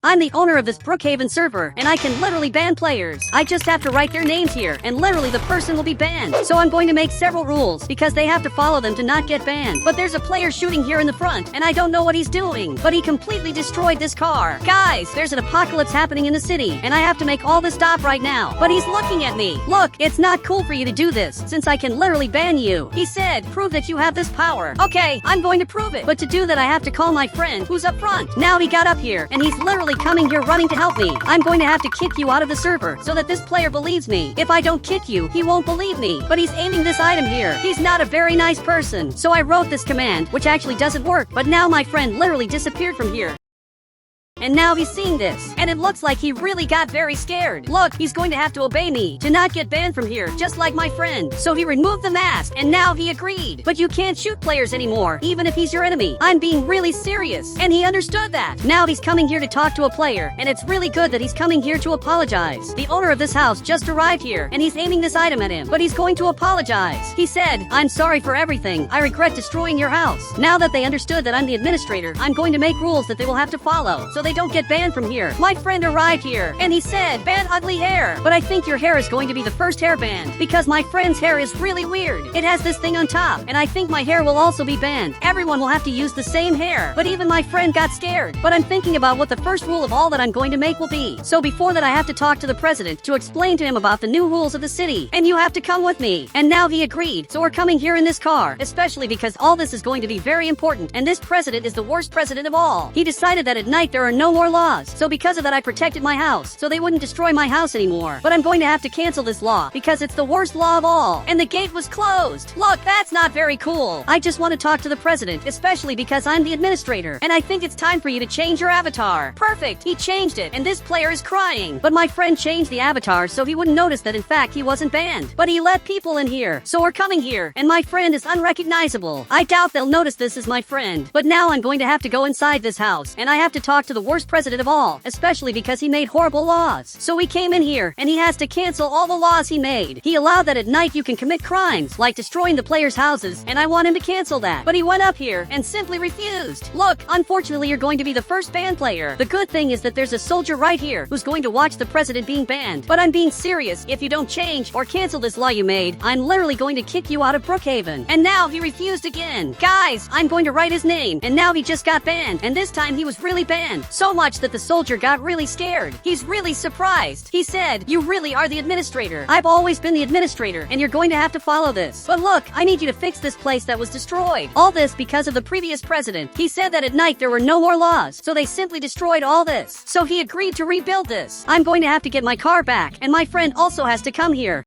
I'm the owner of this Brookhaven server, and I can literally ban players. I just have to write their names here, and literally the person will be banned. So I'm going to make several rules, because they have to follow them to not get banned. But there's a player shooting here in the front, and I don't know what he's doing. But he completely destroyed this car. Guys, there's an apocalypse happening in the city, and I have to make all this stop right now. But he's looking at me. Look, it's not cool for you to do this, since I can literally ban you. He said, prove that you have this power. Okay, I'm going to prove it. But to do that, I have to call my friend, who's up front. Now he got up here, and he's literally coming here running to help me. I'm going to have to kick you out of the server so that this player believes me. If I don't kick you, he won't believe me. But he's aiming this item here. He's not a very nice person. So I wrote this command, which actually doesn't work. But now my friend literally disappeared from here. And now he's seeing this, and it looks like he really got very scared. Look, he's going to have to obey me to not get banned from here, just like my friend. So he removed the mask, and now he agreed. But you can't shoot players anymore, even if he's your enemy. I'm being really serious, and he understood that. Now he's coming here to talk to a player, and it's really good that he's coming here to apologize. The owner of this house just arrived here, and he's aiming this item at him, but he's going to apologize. He said, I'm sorry for everything. I regret destroying your house. Now that they understood that I'm the administrator, I'm going to make rules that they will have to follow, so they don't get banned from here. My friend arrived here, and he said, ban ugly hair. But I think your hair is going to be the first hair banned, because my friend's hair is really weird. It has this thing on top, and I think my hair will also be banned. Everyone will have to use the same hair. But even my friend got scared. But I'm thinking about what the first rule of all that I'm going to make will be. So before that, I have to talk to the president to explain to him about the new rules of the city. And you have to come with me. And now he agreed. So we're coming here in this car, especially because all this is going to be very important. And this president is the worst president of all. He decided that at night there are no more laws. So because of that, I protected my house, so they wouldn't destroy my house anymore. But I'm going to have to cancel this law, because it's the worst law of all. And the gate was closed. Look, that's not very cool. I just want to talk to the president, especially because I'm the administrator. And I think it's time for you to change your avatar. Perfect, he changed it, and this player is crying. But my friend changed the avatar so he wouldn't notice that in fact he wasn't banned. But he let people in here, so we're coming here, and my friend is unrecognizable. I doubt they'll notice this as my friend. But now I'm going to have to go inside this house, and I have to talk to the worst president of all, especially because he made horrible laws. So we came in here, and he has to cancel all the laws he made. He allowed that at night you can commit crimes, like destroying the players' houses, and I want him to cancel that. But he went up here and simply refused. Look, unfortunately you're going to be the first banned player. The good thing is that there's a soldier right here who's going to watch the president being banned. But I'm being serious. If you don't change or cancel this law you made, I'm literally going to kick you out of Brookhaven. And now he refused again. Guys, I'm going to write his name, and now he just got banned, and this time he was really banned. So much that the soldier got really scared. He's really surprised. He said, you really are the administrator. I've always been the administrator, and you're going to have to follow this. But look, I need you to fix this place that was destroyed. All this because of the previous president. He said that at night there were no more laws, so they simply destroyed all this. So he agreed to rebuild this. I'm going to have to get my car back, and my friend also has to come here.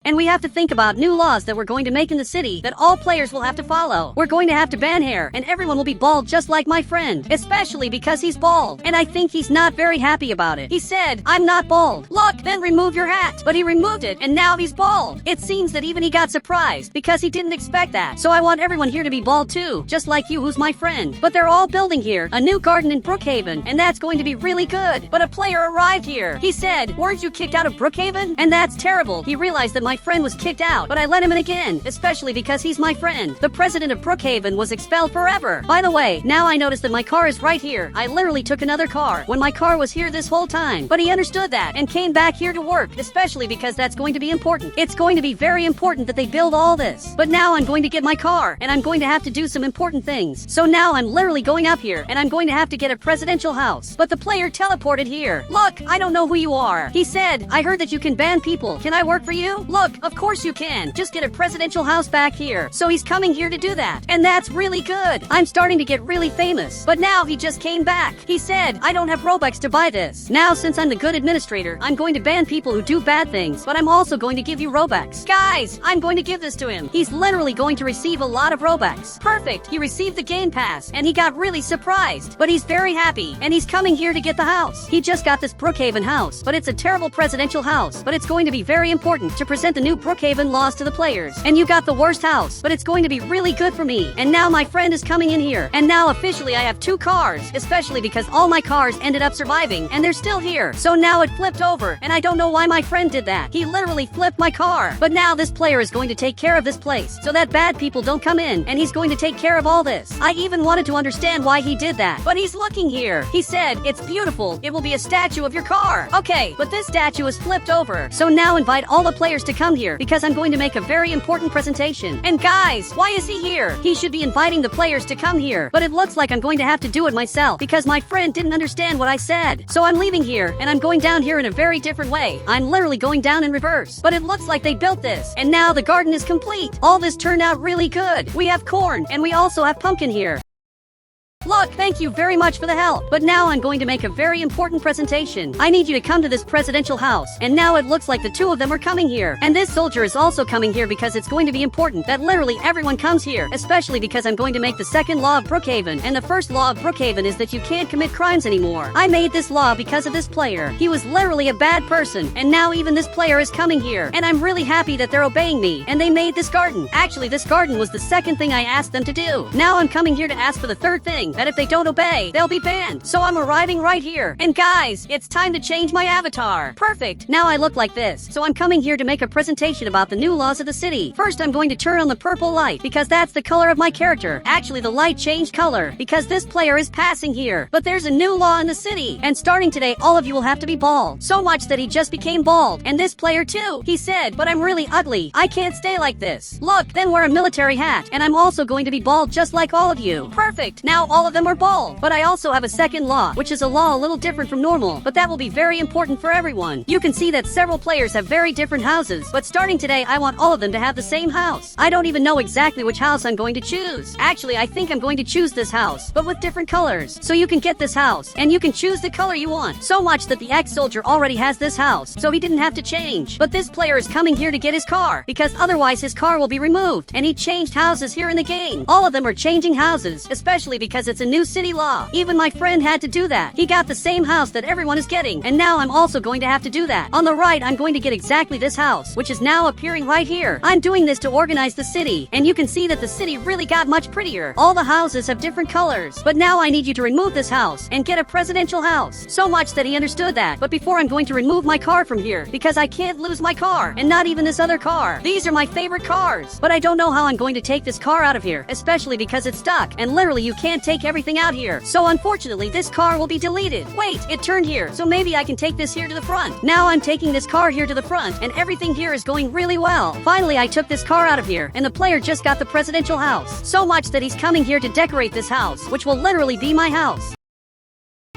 And we have to think about new laws that we're going to make in the city that all players will have to follow. We're going to have to ban hair, and everyone will be bald just like my friend, especially because he's bald. And I think he's not very happy about it. He said, I'm not bald. Look, then remove your hat. But he removed it, and now he's bald. It seems that even he got surprised, because he didn't expect that. So I want everyone here to be bald too, just like you who's my friend. But they're all building here a new garden in Brookhaven, and that's going to be really good. But a player arrived here. He said, weren't you kicked out of Brookhaven? And that's terrible. He realized that my friend was kicked out, but I let him in again, especially because he's my friend. The president of Brookhaven was expelled forever. By the way, now I notice that my car is right here. I literally took another car when my car was here this whole time. But he understood that and came back here to work, especially because that's going to be important. It's going to be very important that they build all this. But now I'm going to get my car, and I'm going to have to do some important things. So now I'm literally going up here, and I'm going to have to get a presidential house. But the player teleported here. Look, I don't know who you are. He said, I heard that you can ban people. Can I work for you? Look, of course you can. Just get a presidential house back here. So he's coming here to do that. And that's really good. I'm starting to get really famous. But now he just came back. He said, I don't have Robux to buy this. Now, since I'm the good administrator, I'm going to ban people who do bad things. But I'm also going to give you Robux. Guys, I'm going to give this to him. He's literally going to receive a lot of Robux. Perfect. He received the game pass, and he got really surprised. But he's very happy, and he's coming here to get the house. He just got this Brookhaven house, but it's a terrible presidential house. But it's going to be very important to present sent the new Brookhaven laws to the players. And you got the worst house, but it's going to be really good for me. And now my friend is coming in here. And now officially I have 2 cars, especially because all my cars ended up surviving and they're still here. So now it flipped over, and I don't know why my friend did that. He literally flipped my car. But now this player is going to take care of this place so that bad people don't come in, and he's going to take care of all this. I even wanted to understand why he did that, but he's looking here. He said, "It's beautiful. It will be a statue of your car." Okay, but this statue is flipped over. So now invite all the players to come here because I'm going to make a very important presentation. And guys, why is he here? He should be inviting the players to come here, but it looks like I'm going to have to do it myself because my friend didn't understand what I said. So I'm leaving here and I'm going down here in a very different way. I'm literally going down in reverse, but it looks like they built this, and now the garden is complete. All this turned out really good. We have corn and we also have pumpkin here. Look, thank you very much for the help. But now I'm going to make a very important presentation. I need you to come to this presidential house. And now it looks like the 2 of them are coming here. And this soldier is also coming here because it's going to be important that literally everyone comes here, especially because I'm going to make the 2nd law of Brookhaven. And the 1st law of Brookhaven is that you can't commit crimes anymore. I made this law because of this player. He was literally a bad person. And now even this player is coming here. And I'm really happy that they're obeying me. And they made this garden. Actually, this garden was the 2nd thing I asked them to do. Now I'm coming here to ask for the 3rd thing, that if they don't obey, they'll be banned. So I'm arriving right here. And guys, it's time to change my avatar. Perfect. Now I look like this. So I'm coming here to make a presentation about the new laws of the city. First, I'm going to turn on the purple light because that's the color of my character. Actually, the light changed color because this player is passing here. But there's a new law in the city. And starting today, all of you will have to be bald. So much that he just became bald. And this player too. He said, "But I'm really ugly. I can't stay like this." Look, then wear a military hat. And I'm also going to be bald just like all of you. Perfect. Now all of them are bald. But I also have a 2nd law, which is a law a little different from normal, but that will be very important for everyone. You can see that several players have very different houses, but starting today, I want all of them to have the same house. I don't even know exactly which house I'm going to choose. Actually, I think I'm going to choose this house, but with different colors. So you can get this house, and you can choose the color you want. So much that the ex-soldier already has this house, so he didn't have to change. But this player is coming here to get his car, because otherwise his car will be removed, and he changed houses here in the game. All of them are changing houses, especially because it's a new city law. Even my friend had to do that. He got the same house that everyone is getting, and now I'm also going to have to do that. On the right, I'm going to get exactly this house, which is now appearing right here. I'm doing this to organize the city, and you can see that the city really got much prettier. All the houses have different colors, but now I need you to remove this house and get a presidential house. So much that he understood that. But before, I'm going to remove my car from here because I can't lose my car, and not even this other car. These are my favorite cars, but I don't know how I'm going to take this car out of here, especially because it's stuck, and literally you can't take everything out here. So unfortunately, this car will be deleted. Wait, it turned here, so maybe I can take this here to the front. Now I'm taking this car here to the front, and everything here is going really well. Finally, I took this car out of here, and the player just got the presidential house. So much that he's coming here to decorate this house, which will literally be my house.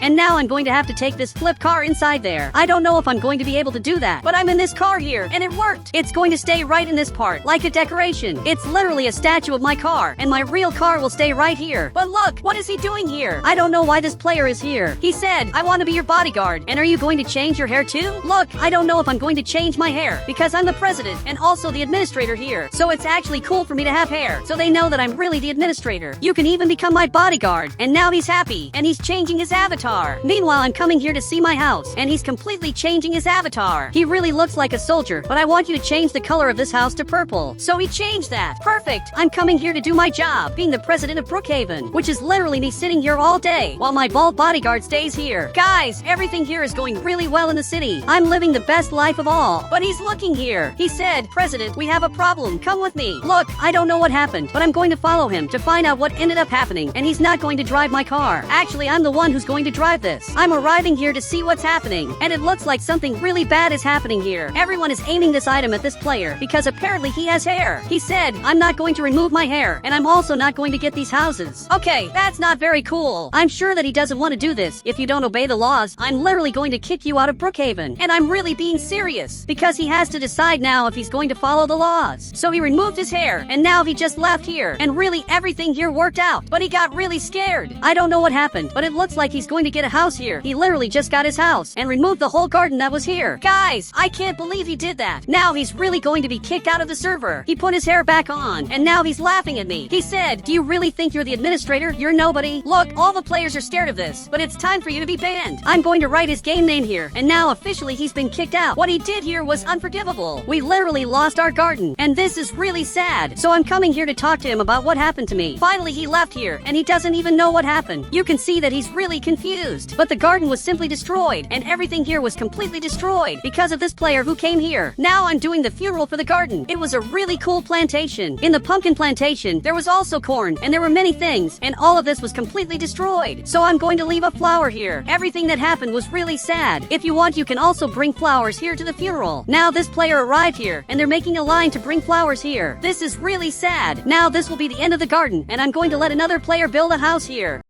And now I'm going to have to take this flip car inside there. I don't know if I'm going to be able to do that, but I'm in this car here, and it worked. It's going to stay right in this part, like a decoration. It's literally a statue of my car, and my real car will stay right here. But look, what is he doing here? I don't know why this player is here. He said, "I want to be your bodyguard." And are you going to change your hair too? Look, I don't know if I'm going to change my hair, because I'm the president, and also the administrator here. So it's actually cool for me to have hair, so they know that I'm really the administrator. You can even become my bodyguard. And now he's happy, and he's changing his avatar. Meanwhile, I'm coming here to see my house, and he's completely changing his avatar. He really looks like a soldier, but I want you to change the color of this house to purple. So he changed that. Perfect. I'm coming here to do my job, being the president of Brookhaven, which is literally me sitting here all day, while my bald bodyguard stays here. Guys, everything here is going really well in the city. I'm living the best life of all. But he's looking here. He said, "President, we have a problem. Come with me." Look, I don't know what happened, but I'm going to follow him to find out what ended up happening, and he's not going to drive my car. Actually, I'm the one who's going to drive this. I'm arriving here to see what's happening, and it looks like something really bad is happening here. Everyone is aiming this item at this player because apparently he has hair. He said, "I'm not going to remove my hair, and I'm also not going to get these houses." Okay, that's not very cool. I'm sure that he doesn't want to do this. If you don't obey the laws, I'm literally going to kick you out of Brookhaven. And I'm really being serious, because he has to decide now if he's going to follow the laws. So he removed his hair, and now he just left here, and really everything here worked out, but he got really scared. I don't know what happened, but it looks like he's going to to get a house here. He literally just got his house and removed the whole garden that was here. Guys, I can't believe he did that. Now he's really going to be kicked out of the server. He put his hair back on, and now he's laughing at me. He said, do you really think you're the administrator? You're nobody. Look, all the players are scared of this, but it's time for you to be banned. I'm going to write his game name here, and now officially he's been kicked out. What he did here was unforgivable. We literally lost our garden, and this is really sad. So I'm coming here to talk to him about what happened to me. Finally, he left here, and he doesn't even know what happened. You can see that he's really confused. But the garden was simply destroyed, and everything here was completely destroyed because of this player who came here. Now I'm doing the funeral for the garden. It was a really cool plantation. In the pumpkin plantation, there was also corn, and there were many things, and all of this was completely destroyed. So I'm going to leave a flower here. Everything that happened was really sad. If you want, you can also bring flowers here to the funeral. Now this player arrived here, and they're making a line to bring flowers here. This is really sad. Now this will be the end of the garden, and I'm going to let another player build a house here.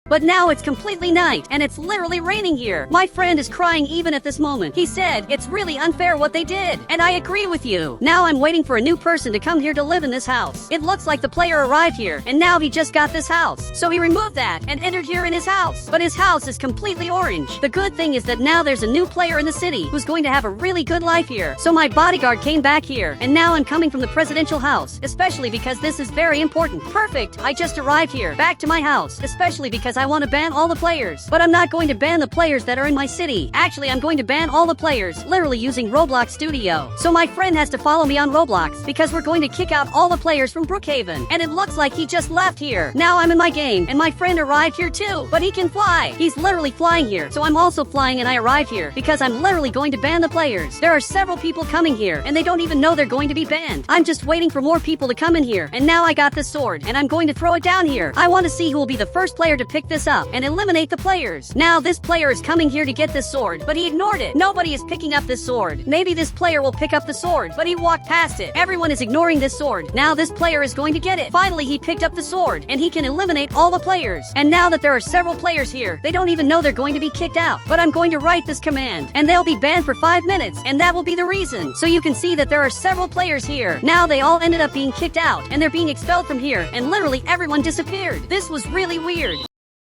But now it's completely night, and it's literally raining here. My friend is crying even at this moment. He said, it's really unfair what they did, and I agree with you. Now I'm waiting for a new person to come here to live in this house. It looks like the player arrived here, and now he just got this house. So he removed that, and entered here in his house. But his house is completely orange. The good thing is that now there's a new player in the city who's going to have a really good life here. So my bodyguard came back here, and now I'm coming from the presidential house, especially because this is very important. Perfect, I just arrived here, back to my house, especially because I want to ban all the players. But I'm not going to ban the players that are in my city. Actually, I'm going to ban all the players, literally using Roblox Studio. So my friend has to follow me on Roblox, because we're going to kick out all the players from Brookhaven. And it looks like he just left here. Now I'm in my game, and my friend arrived here too. But he can fly. He's literally flying here. So I'm also flying, and I arrived here, because I'm literally going to ban the players. There are several people coming here, and they don't even know they're going to be banned. I'm just waiting for more people to come in here. And now I got this sword, and I'm going to throw it down here. I want to see who will be the first player to pick this up and eliminate the players. Now this player is coming here to get this sword, but he ignored it. Nobody is picking up this sword. Maybe this player will pick up the sword, but he walked past it. Everyone is ignoring this sword. Now this player is going to get it. Finally, he picked up the sword, and he can eliminate all the players. And now that there are several players here, they don't even know they're going to be kicked out. But I'm going to write this command, and they'll be banned for 5 minutes, and that will be the reason. So you can see that there are several players here. Now they all ended up being kicked out, and they're being expelled from here, and literally everyone disappeared. This was really weird.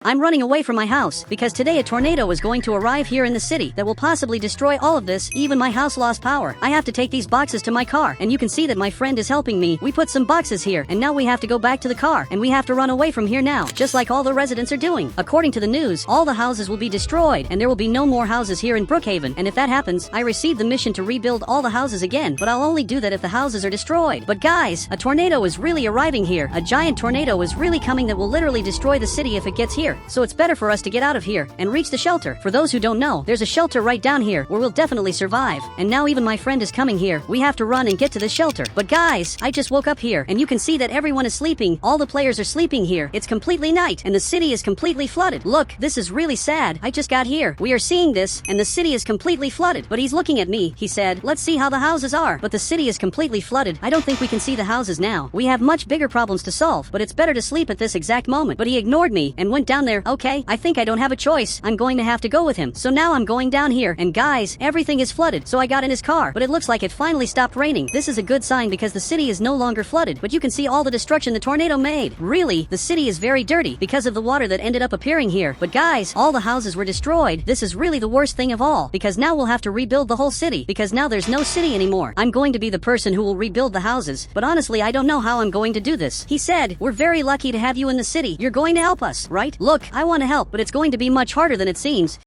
I'm running away from my house, because today a tornado is going to arrive here in the city that will possibly destroy all of this. Even my house lost power. I have to take these boxes to my car, and you can see that my friend is helping me. We put some boxes here, and now we have to go back to the car, and we have to run away from here now, just like all the residents are doing. According to the news, all the houses will be destroyed, and there will be no more houses here in Brookhaven. And if that happens, I received the mission to rebuild all the houses again, but I'll only do that if the houses are destroyed. But guys, a tornado is really arriving here. A giant tornado is really coming that will literally destroy the city if it gets here. So it's better for us to get out of here and reach the shelter. For those who don't know, there's a shelter right down here where we'll definitely survive. And now even my friend is coming here. We have to run and get to the shelter. But guys, I just woke up here, and you can see that everyone is sleeping. All the players are sleeping here. It's completely night, and the city is completely flooded. Look, this is really sad. I just got here. We are seeing this, and the city is completely flooded. But he's looking at me. He said, let's see how the houses are. But the city is completely flooded. I don't think we can see the houses now. We have much bigger problems to solve, but it's better to sleep at this exact moment. But he ignored me and went down there. Okay, I think I don't have a choice. I'm going to have to go with him. So now I'm going down here, and guys, everything is flooded. So I got in his car, but it looks like it finally stopped raining. This is a good sign because the city is no longer flooded, but you can see all the destruction the tornado made. Really, the city is very dirty because of the water that ended up appearing here. But guys, all the houses were destroyed. This is really the worst thing of all, because now we'll have to rebuild the whole city, because now there's no city anymore. I'm going to be the person who will rebuild the houses, but honestly, I don't know how I'm going to do this. He said, we're very lucky to have you in the city. You're going to help us, right? Look, I want to help, but it's going to be much harder than it seems.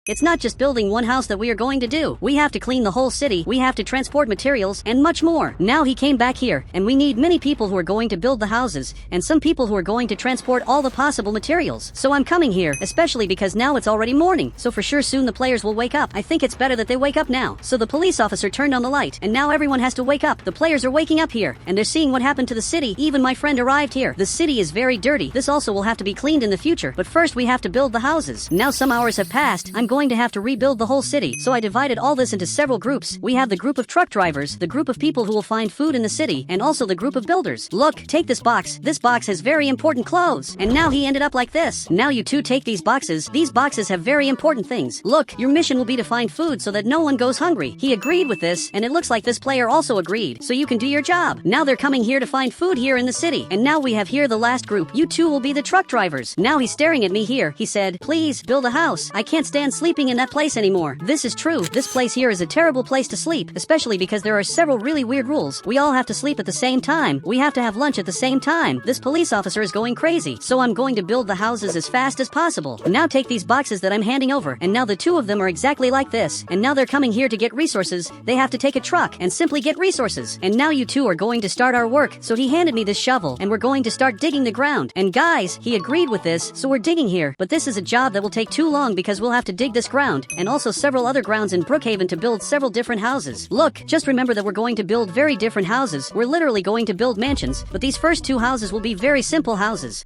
It's not just building one house that we are going to do. We have to clean the whole city, we have to transport materials, and much more. Now he came back here, and we need many people who are going to build the houses, and some people who are going to transport all the possible materials. So I'm coming here, especially because now it's already morning, so for sure soon the players will wake up. I think it's better that they wake up now. So the police officer turned on the light, and now everyone has to wake up. The players are waking up here, and they're seeing what happened to the city. Even my friend arrived here. The city is very dirty. This also will have to be cleaned in the future, but first we have to build the houses. Now some hours have passed. I'm going going to have to rebuild the whole city. So I divided all this into several groups. We have the group of truck drivers, the group of people who will find food in the city, and also the group of builders. Look, take this box. This box has very important clothes. And now he ended up like this. Now you two take these boxes. These boxes have very important things. Look, your mission will be to find food so that no one goes hungry. He agreed with this, and it looks like this player also agreed. So you can do your job. Now they're coming here to find food here in the city. And now we have here the last group. You two will be the truck drivers. Now he's staring at me here. He said, please, build a house. I can't stand sleeping in that place anymore. This is true. This place here is a terrible place to sleep, especially because there are several really weird rules. We all have to sleep at the same time. We have to have lunch at the same time. This police officer is going crazy. So I'm going to build the houses as fast as possible. Now take these boxes that I'm handing over. And now the two of them are exactly like this. And now they're coming here to get resources. They have to take a truck and simply get resources. And now you two are going to start our work. So he handed me this shovel and we're going to start digging the ground. And guys, he agreed with this. So we're digging here. But this is a job that will take too long because we'll have to dig this ground and also several other grounds in Brookhaven to build several different houses. Look, just remember that we're going to build very different houses. We're literally going to build mansions, but these first two houses will be very simple houses.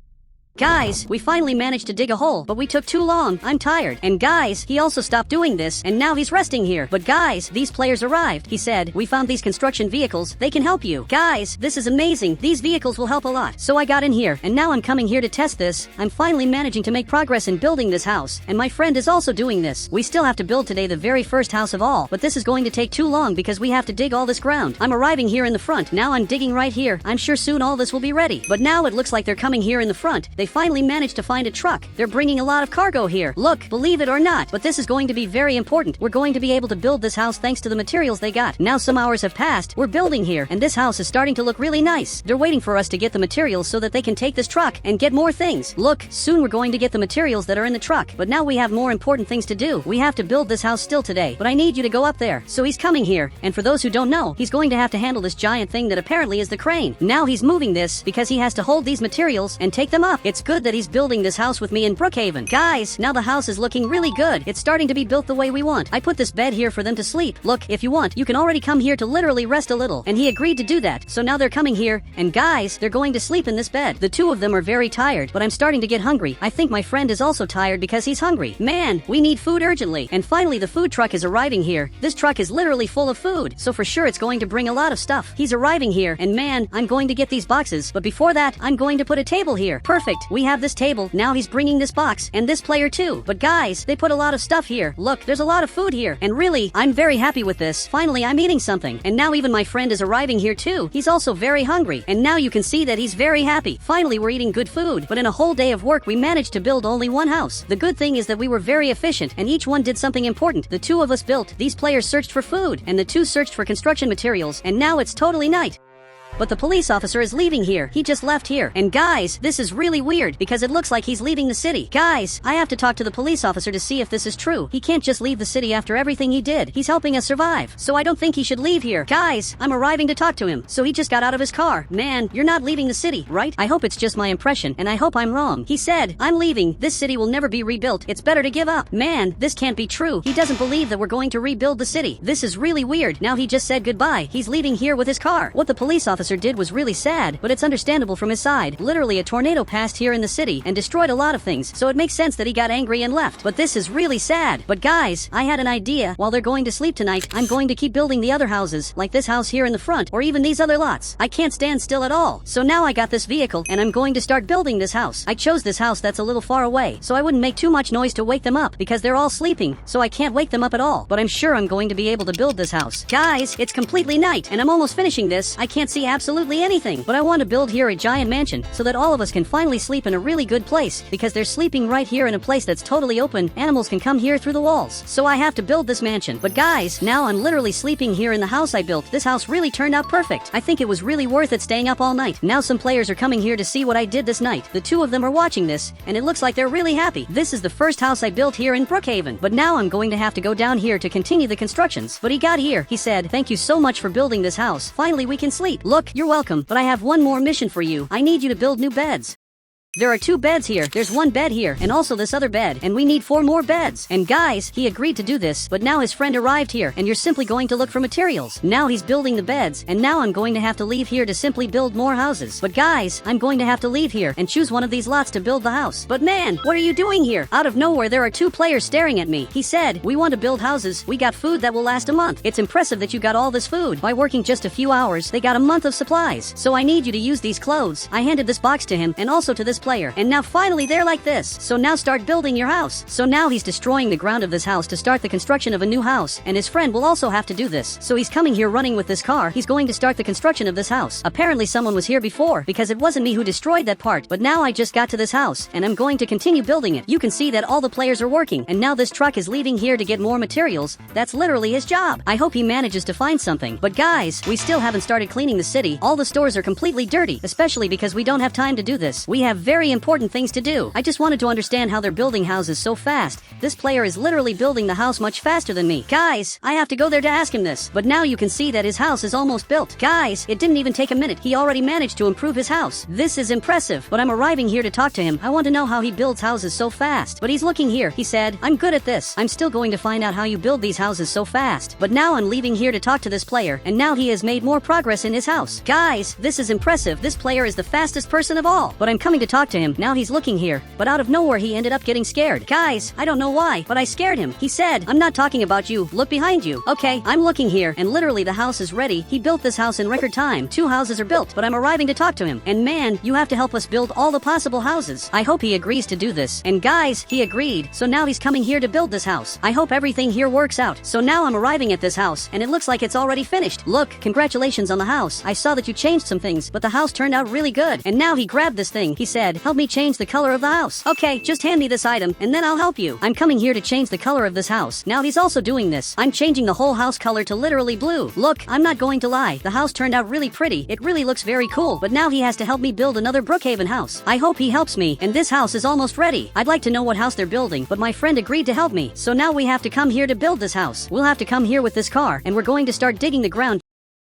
Guys, we finally managed to dig a hole, but we took too long. I'm tired. And guys, he also stopped doing this, and now he's resting here. But guys, these players arrived. He said, we found these construction vehicles. They can help you. Guys, this is amazing. These vehicles will help a lot. So I got in here, and now I'm coming here to test this. I'm finally managing to make progress in building this house, and my friend is also doing this. We still have to build today the very first house of all, but this is going to take too long because we have to dig all this ground. I'm arriving here in the front. Now I'm digging right here. I'm sure soon all this will be ready. But now it looks like they're coming here in the front. They finally managed to find a truck. They're bringing a lot of cargo here. Look, believe it or not, but this is going to be very important. We're going to be able to build this house thanks to the materials they got. Now some hours have passed. We're building here, and this house is starting to look really nice. They're waiting for us to get the materials so that they can take this truck and get more things. Look, soon we're going to get the materials that are in the truck, but now we have more important things to do. We have to build this house still today, but I need you to go up there. So he's coming here, and for those who don't know, he's going to have to handle this giant thing that apparently is the crane. Now he's moving this because he has to hold these materials and take them up. It's good that he's building this house with me in Brookhaven. Guys, now the house is looking really good. It's starting to be built the way we want. I put this bed here for them to sleep. Look, if you want, you can already come here to literally rest a little. And he agreed to do that. So now they're coming here, and guys, they're going to sleep in this bed. The two of them are very tired, but I'm starting to get hungry. I think my friend is also tired because he's hungry. Man, we need food urgently. And finally the food truck is arriving here. This truck is literally full of food, so for sure it's going to bring a lot of stuff. He's arriving here, and man, I'm going to get these boxes, but before that, I'm going to put a table here. Perfect, we have this table. Now he's bringing this box, and this player too. But guys, they put a lot of stuff here. Look, there's a lot of food here, and really, I'm very happy with this. Finally, I'm eating something. And now even my friend is arriving here too. He's also very hungry, and now you can see that he's very happy. Finally, we're eating good food, but in a whole day of work, we managed to build only one house. The good thing is that we were very efficient, and each one did something important. The two of us built, these players searched for food, and the two searched for construction materials, and now it's totally night. But the police officer is leaving here. He just left here. And guys, this is really weird because it looks like he's leaving the city. Guys, I have to talk to the police officer to see if this is true. He can't just leave the city after everything he did. He's helping us survive. So I don't think he should leave here. Guys, I'm arriving to talk to him. So he just got out of his car. Man, you're not leaving the city, right? I hope it's just my impression, and I hope I'm wrong. He said, I'm leaving. This city will never be rebuilt. It's better to give up. Man, this can't be true. He doesn't believe that we're going to rebuild the city. This is really weird. Now he just said goodbye. He's leaving here with his car. What the police officer did was really sad, but it's understandable from his side. Literally a tornado passed here in the city and destroyed a lot of things, so it makes sense that he got angry and left. But this is really sad. But guys, I had an idea. While they're going to sleep tonight, I'm going to keep building the other houses, like this house here in the front, or even these other lots. I can't stand still at all. So now I got this vehicle, and I'm going to start building this house. I chose this house that's a little far away, so I wouldn't make too much noise to wake them up, because they're all sleeping, so I can't wake them up at all. But I'm sure I'm going to be able to build this house. Guys, it's completely night, and I'm almost finishing this. I can't see absolutely anything, but I want to build here a giant mansion so that all of us can finally sleep in a really good place, because they're sleeping right here in a place that's totally open. Animals can come here through the walls. So I have to build this mansion. But guys, now I'm literally sleeping here in the house I built. This house really turned out perfect. I think it was really worth it staying up all night. Now some players are coming here to see what I did this night. The two of them are watching this, and it looks like they're really happy. This is the first house I built here in Brookhaven. But now I'm going to have to go down here to continue the constructions. But he got here. He said, thank you so much for building this house. Finally we can sleep. Look, you're welcome. But I have one more mission for you. I need you to build new beds. There are 2 beds here, there's 1 bed here, and also this other bed, and we need 4 more beds. And guys, he agreed to do this, but now his friend arrived here, and you're simply going to look for materials. Now he's building the beds, and now I'm going to have to leave here to simply build more houses. But guys, I'm going to have to leave here and choose one of these lots to build the house. But man, what are you doing here? Out of nowhere, there are 2 players staring at me. He said, we want to build houses, we got food that will last a month. It's impressive that you got all this food. By working just a few hours, they got a month of supplies. So I need you to use these clothes. I handed this box to him, and also to this player, and now finally they're like this. So now start building your house. So now he's destroying the ground of this house to start the construction of a new house, and his friend will also have to do this. So he's coming here running with this car. He's going to start the construction of this house. Apparently someone was here before, because it wasn't me who destroyed that part, but now I just got to this house, and I'm going to continue building it. You can see that all the players are working, and now this truck is leaving here to get more materials. That's literally his job. I hope he manages to find something. But guys, we still haven't started cleaning the city. All the stores are completely dirty, especially because we don't have time to do this. We have very important things to do. I just wanted to understand how they're building houses so fast. This player is literally building the house much faster than me. Guys, I have to go there to ask him this. But now you can see that his house is almost built. Guys, it didn't even take a minute. He already managed to improve his house. This is impressive. But I'm arriving here to talk to him. I want to know how he builds houses so fast. But he's looking here. He said, I'm good at this. I'm still going to find out how you build these houses so fast. But now I'm leaving here to talk to this player, and now he has made more progress in his house. Guys, this is impressive. This player is the fastest person of all. But I'm coming to talk to him. Now he's looking here. But out of nowhere he ended up getting scared. Guys, I don't know why, but I scared him. He said, I'm not talking about you. Look behind you. Okay, I'm looking here, and literally the house is ready. He built this house in record time. 2 houses are built, but I'm arriving to talk to him. And man, you have to help us build all the possible houses. I hope he agrees to do this. And guys, he agreed. So now he's coming here to build this house. I hope everything here works out. So now I'm arriving at this house, and it looks like it's already finished. Look, congratulations on the house. I saw that you changed some things, but the house turned out really good. And now he grabbed this thing. He said, help me change the color of the house. Okay, just hand me this item, and then I'll help you. I'm coming here to change the color of this house. Now he's also doing this. I'm changing the whole house color to literally blue. Look, I'm not going to lie. The house turned out really pretty. It really looks very cool, but now he has to help me build another Brookhaven house. I hope he helps me, and this house is almost ready. I'd like to know what house they're building, but my friend agreed to help me. So now we have to come here to build this house. We'll have to come here with this car, and we're going to start digging the ground,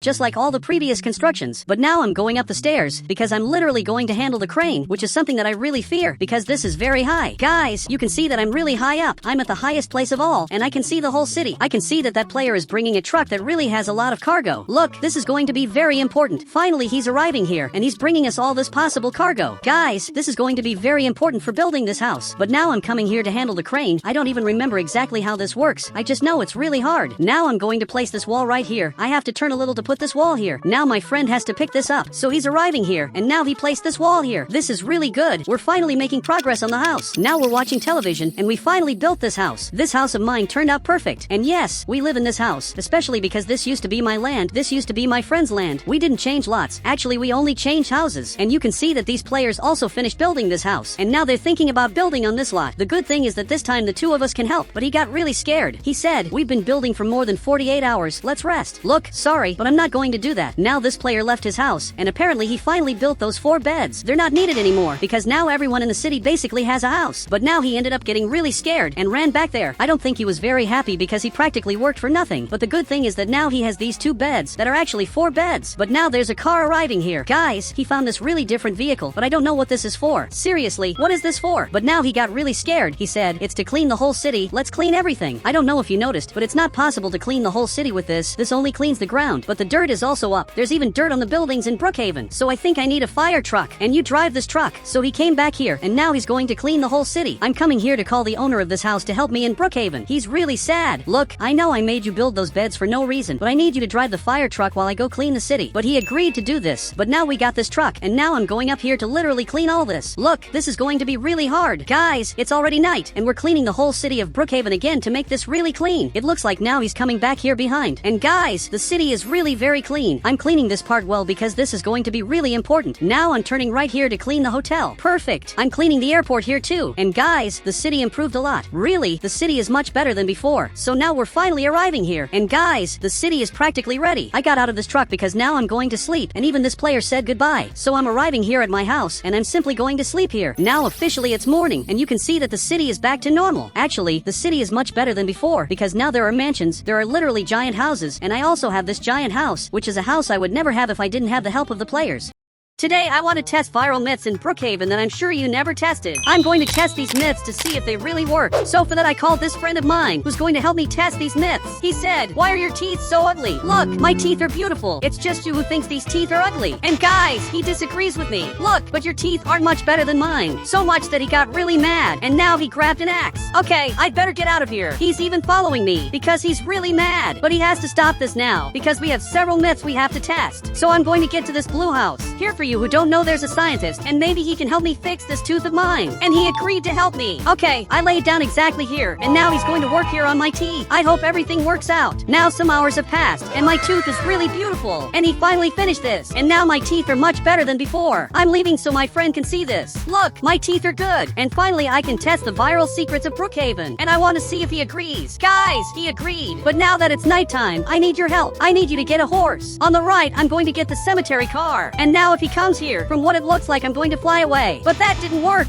just like all the previous constructions. But now I'm going up the stairs, because I'm literally going to handle the crane, which is something that I really fear, because this is very high. Guys, you can see that I'm really high up. I'm at the highest place of all, and I can see the whole city. I can see that that player is bringing a truck that really has a lot of cargo. Look, this is going to be very important. Finally, he's arriving here, and he's bringing us all this possible cargo. Guys, this is going to be very important for building this house. But now I'm coming here to handle the crane. I don't even remember exactly how this works. I just know it's really hard. Now I'm going to place this wall right here. I have to turn a little to put this wall here. Now my friend has to pick this up. So he's arriving here, and now he placed this wall here. This is really good. We're finally making progress on the house. Now we're watching television, and we finally built this house. This house of mine turned out perfect. And yes, we live in this house, especially because this used to be my land. This used to be my friend's land. We didn't change lots. Actually, we only changed houses. And you can see that these players also finished building this house. And now they're thinking about building on this lot. The good thing is that this time the 2 of us can help, but he got really scared. He said, we've been building for more than 48 hours. Let's rest. Look, sorry, but I'm not going to do that. Now this player left his house, and apparently he finally built those 4 beds. They're not needed anymore, because now everyone in the city basically has a house. But now he ended up getting really scared and ran back there. I don't think he was very happy because he practically worked for nothing. But the good thing is that now he has these 2 beds that are actually 4 beds. But now there's a car arriving here. Guys, he found this really different vehicle, but I don't know what this is for. Seriously, what is this for? But now he got really scared. He said, it's to clean the whole city. Let's clean everything. I don't know if you noticed, but it's not possible to clean the whole city with this. This only cleans the ground, but the dirt is also up. There's even dirt on the buildings in Brookhaven. So I think I need a fire truck, and you drive this truck. So he came back here, and now he's going to clean the whole city. I'm coming here to call the owner of this house to help me in Brookhaven. He's really sad. Look, I know I made you build those beds for no reason, but I need you to drive the fire truck while I go clean the city. But he agreed to do this. But now we got this truck, and now I'm going up here to literally clean all this. Look, this is going to be really hard. Guys, it's already night, and we're cleaning the whole city of Brookhaven again to make this really clean. It looks like now he's coming back here behind. And guys, the city is really very clean. I'm cleaning this part well because this is going to be really important. Now I'm turning right here to clean the hotel. Perfect. I'm cleaning the airport here too. And guys, the city improved a lot. Really, the city is much better than before. So now we're finally arriving here. And guys, the city is practically ready. I got out of this truck because now I'm going to sleep. And even this player said goodbye. So I'm arriving here at my house, and I'm simply going to sleep here. Now officially it's morning, and you can see that the city is back to normal. Actually, the city is much better than before because now there are mansions. There are literally giant houses, and I also have this giant house, which is a house I would never have if I didn't have the help of the players. Today I want to test viral myths in Brookhaven that I'm sure you never tested. I'm going to test these myths to see if they really work. So for that I called this friend of mine who's going to help me test these myths. He said, "Why are your teeth so ugly? Look, my teeth are beautiful. It's just you who thinks these teeth are ugly." And guys, he disagrees with me. Look, but your teeth aren't much better than mine. So much that he got really mad and now he grabbed an axe. Okay, I'd better get out of here. He's even following me because he's really mad. But he has to stop this now because we have several myths we have to test. So I'm going to get to this blue house. Here for you who don't know there's a scientist and maybe he can help me fix this tooth of mine. And he agreed to help me. Okay, I lay it down exactly here and now he's going to work here on my teeth. I hope everything works out. Now some hours have passed and my tooth is really beautiful. And he finally finished this and now my teeth are much better than before. I'm leaving so my friend can see this. Look, my teeth are good. And finally I can test the viral secrets of Brookhaven. And I want to see if he agrees. Guys, he agreed. But now that it's nighttime, I need your help. I need you to get a horse. On the right, I'm going to get the cemetery car. And now if he comes here, from what it looks like I'm going to fly away. But that didn't work.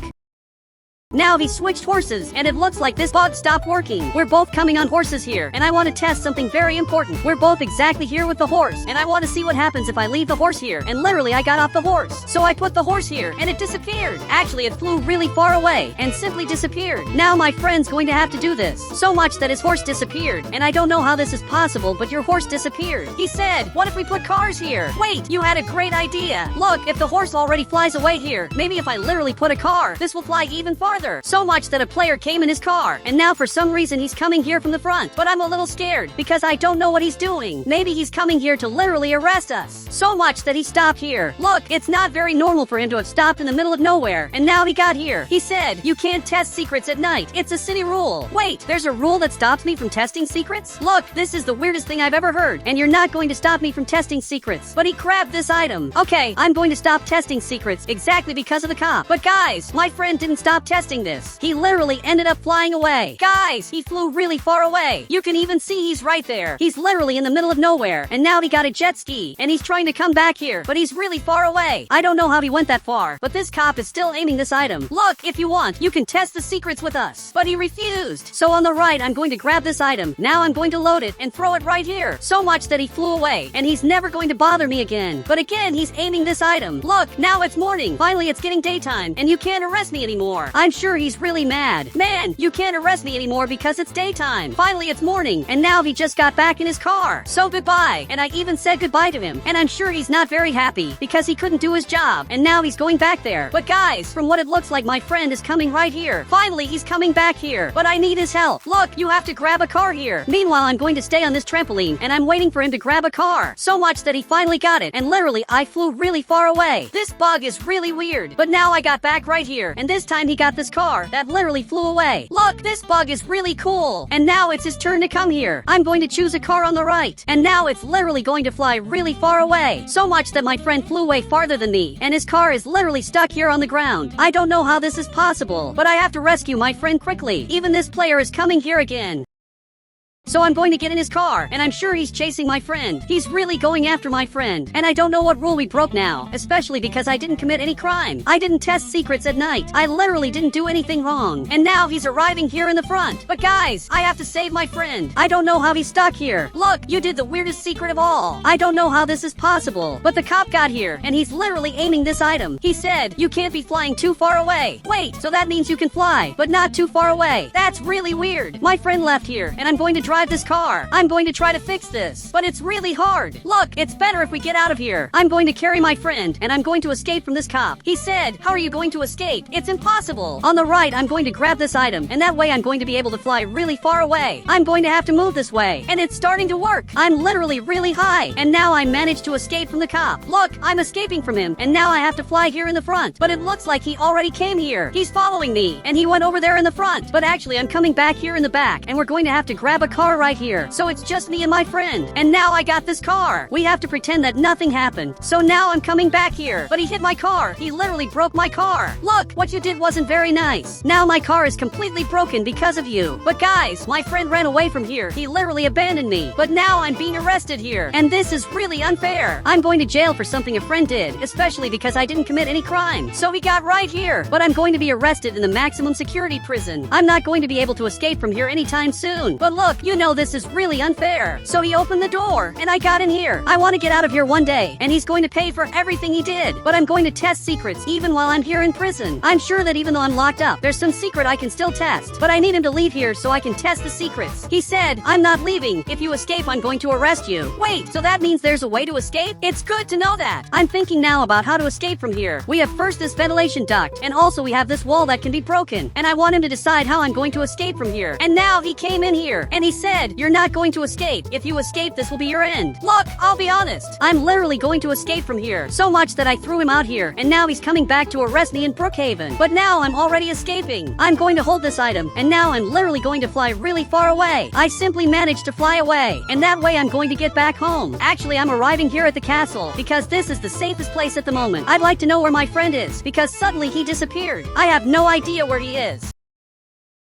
Now he switched horses, and it looks like this bug stopped working. We're both coming on horses here, and I want to test something very important. We're both exactly here with the horse, and I want to see what happens if I leave the horse here. And literally, I got off the horse. So I put the horse here, and it disappeared. Actually, it flew really far away, and simply disappeared. Now my friend's going to have to do this. So much that his horse disappeared, and I don't know how this is possible, but your horse disappeared. He said, "What if we put cars here?" Wait, you had a great idea. Look, if the horse already flies away here, maybe if I literally put a car, this will fly even farther. So much that a player came in his car, and now for some reason he's coming here from the front. But I'm a little scared, because I don't know what he's doing. Maybe he's coming here to literally arrest us. So much that he stopped here. Look, it's not very normal for him to have stopped in the middle of nowhere, and now he got here. He said, "You can't test secrets at night. It's a city rule." Wait, there's a rule that stops me from testing secrets? Look, this is the weirdest thing I've ever heard, and you're not going to stop me from testing secrets. But he grabbed this item. Okay, I'm going to stop testing secrets exactly because of the cop. But guys, my friend didn't stop testing this. He literally ended up flying away. Guys, he flew really far away. You can even see he's right there. He's literally in the middle of nowhere, and now he got a jet ski, and he's trying to come back here, but he's really far away. I don't know how he went that far, but this cop is still aiming this item. Look, if you want, you can test the secrets with us. But he refused. So on the right, I'm going to grab this item. Now I'm going to load it and throw it right here. So much that he flew away, and he's never going to bother me again. But again, he's aiming this item. Look, now it's morning. Finally, it's getting daytime, and you can't arrest me anymore. I'm sure he's really mad. Man, you can't arrest me anymore because it's daytime. Finally, it's morning, and now he just got back in his car. So goodbye. And I even said goodbye to him. And I'm sure he's not very happy because he couldn't do his job, and now he's going back there. But guys, from what it looks like, my friend is coming right here. Finally, he's coming back here. But I need his help. Look, you have to grab a car here. Meanwhile, I'm going to stay on this trampoline, and I'm waiting for him to grab a car. So much that he finally got it, and literally, I flew really far away. This bug is really weird. But now I got back right here, and this time he got this car that literally flew away. Look, this bug is really cool. And now it's his turn to come here. I'm going to choose a car on the right. And now it's literally going to fly really far away. So much that my friend flew way farther than me. And his car is literally stuck here on the ground. I don't know how this is possible, but I have to rescue my friend quickly. Even this player is coming here again. So I'm going to get in his car, and I'm sure he's chasing my friend. He's really going after my friend. And I don't know what rule we broke now, especially because I didn't commit any crime. I didn't test secrets at night. I literally didn't do anything wrong. And now he's arriving here in the front. But guys, I have to save my friend. I don't know how he's stuck here. Look, you did the weirdest secret of all. I don't know how this is possible. But the cop got here, and he's literally aiming this item. He said, "You can't be flying too far away." Wait, so that means you can fly, but not too far away. That's really weird. My friend left here, and I'm going to drive this car. I'm going to try to fix this, but it's really hard. Look, it's better if we get out of here. I'm going to carry my friend, and I'm going to escape from this cop. He said, "How are you going to escape? It's impossible." On the right, I'm going to grab this item, and that way I'm going to be able to fly really far away. I'm going to have to move this way, and it's starting to work. I'm literally really high, and now I managed to escape from the cop. Look, I'm escaping from him, and now I have to fly here in the front, but it looks like he already came here. He's following me, and he went over there in the front, but actually I'm coming back here in the back, and we're going to have to grab a car right here. So it's just me and my friend. And now I got this car. We have to pretend that nothing happened. So now I'm coming back here. But he hit my car. He literally broke my car. Look, what you did wasn't very nice. Now my car is completely broken because of you. But guys, my friend ran away from here. He literally abandoned me. But now I'm being arrested here. And this is really unfair. I'm going to jail for something a friend did, especially because I didn't commit any crime. So he got right here. But I'm going to be arrested in the maximum security prison. I'm not going to be able to escape from here anytime soon. But look, you You know this is really unfair. So he opened the door, and I got in here. I want to get out of here one day, and he's going to pay for everything he did. But I'm going to test secrets even while I'm here in prison. I'm sure that even though I'm locked up, there's some secret I can still test. But I need him to leave here so I can test the secrets. He said, I'm not leaving. If you escape, I'm going to arrest you. Wait, so that means there's a way to escape? It's good to know that. I'm thinking now about how to escape from here. We have first this ventilation duct, and also we have this wall that can be broken. And I want him to decide how I'm going to escape from here. And now he came in here, and he said, you're not going to escape. If you escape, this will be your end. Look, I'll be honest. I'm literally going to escape from here. So much that I threw him out here, and now he's coming back to arrest me in Brookhaven. But now I'm already escaping. I'm going to hold this item, and now I'm literally going to fly really far away. I simply managed to fly away, and that way I'm going to get back home. Actually, I'm arriving here at the castle, because this is the safest place at the moment. I'd like to know where my friend is, because suddenly he disappeared. I have no idea where he is.